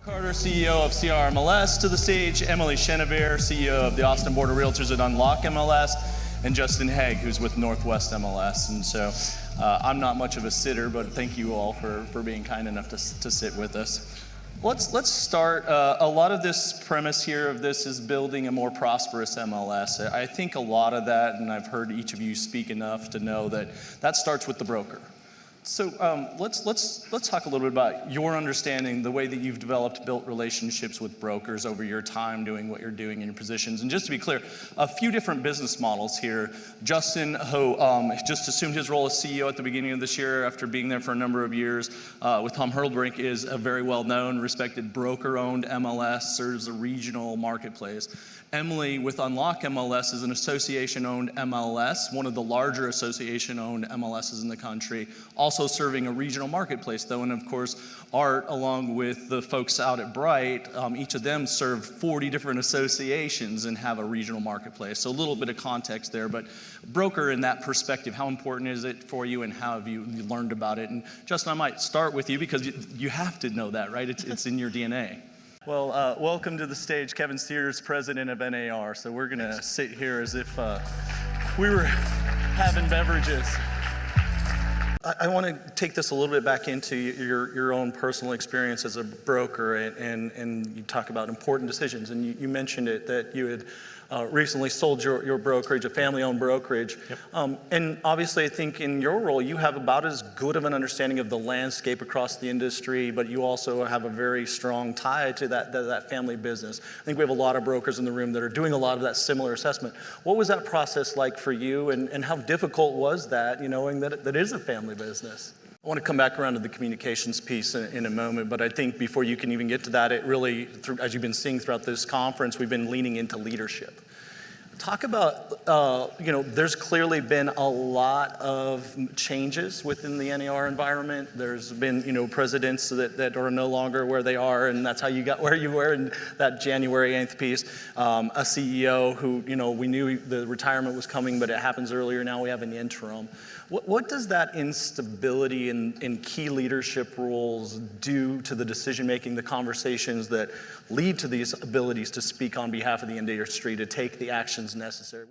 Carter, CEO of CRMLS, to the stage. Emily Chenevert, CEO of the Austin Board of Realtors at Unlock MLS, and Justin Haig, who's with Northwest MLS. And so I'm not much of a sitter, but thank you all for being kind enough to sit with us. Let's start. A lot of this premise here of this is building a more prosperous MLS. I think a lot of that, and I've heard each of you speak enough to know that starts with the broker. So let's talk a little bit about your understanding, the way that you've built relationships with brokers over your time doing what you're doing in your positions. And just to be clear, a few different business models here. Justin, who just assumed his role as CEO at the beginning of this year after being there for a number of years with Tom Hurlbrink, is a very well-known, respected broker-owned MLS, serves a regional marketplace. Emily with Unlock MLS is an association-owned MLS, one of the larger association-owned MLSs in the country, also serving a regional marketplace though. And of course, Art, along with the folks out at Bright, each of them serve 40 different associations and have a regional marketplace. So a little bit of context there, but broker in that perspective, how important is it for you and how have you learned about it? And Justin, I might start with you because you have to know that, right? It's in your DNA. Well, welcome to the stage, Kevin Sears, president of NAR. So we're gonna sit here as if we were having beverages. I want to take this a little bit back into your own personal experience as a broker, and you talk about important decisions. And you mentioned it, that you had recently sold your brokerage, a family-owned brokerage. Yep. And obviously, I think in your role, you have about as good of an understanding of the landscape across the industry, but you also have a very strong tie to that family business. I think we have a lot of brokers in the room that are doing a lot of that similar assessment. What was that process like for you, and how difficult was that, knowing that it is a family business? I want to come back around to the communications piece in a moment, but I think before you can even get to that, it really, as you've been seeing throughout this conference, we've been leaning into leadership. Talk about, there's clearly been a lot of changes within the NAR environment. There's been, presidents that are no longer where they are, and that's how you got where you were in that January 8th piece. A CEO who, we knew the retirement was coming, but it happens earlier. Now we have an interim. What does that instability in key leadership roles do to the decision-making, the conversations that lead to these abilities to speak on behalf of the industry, to take the actions necessary?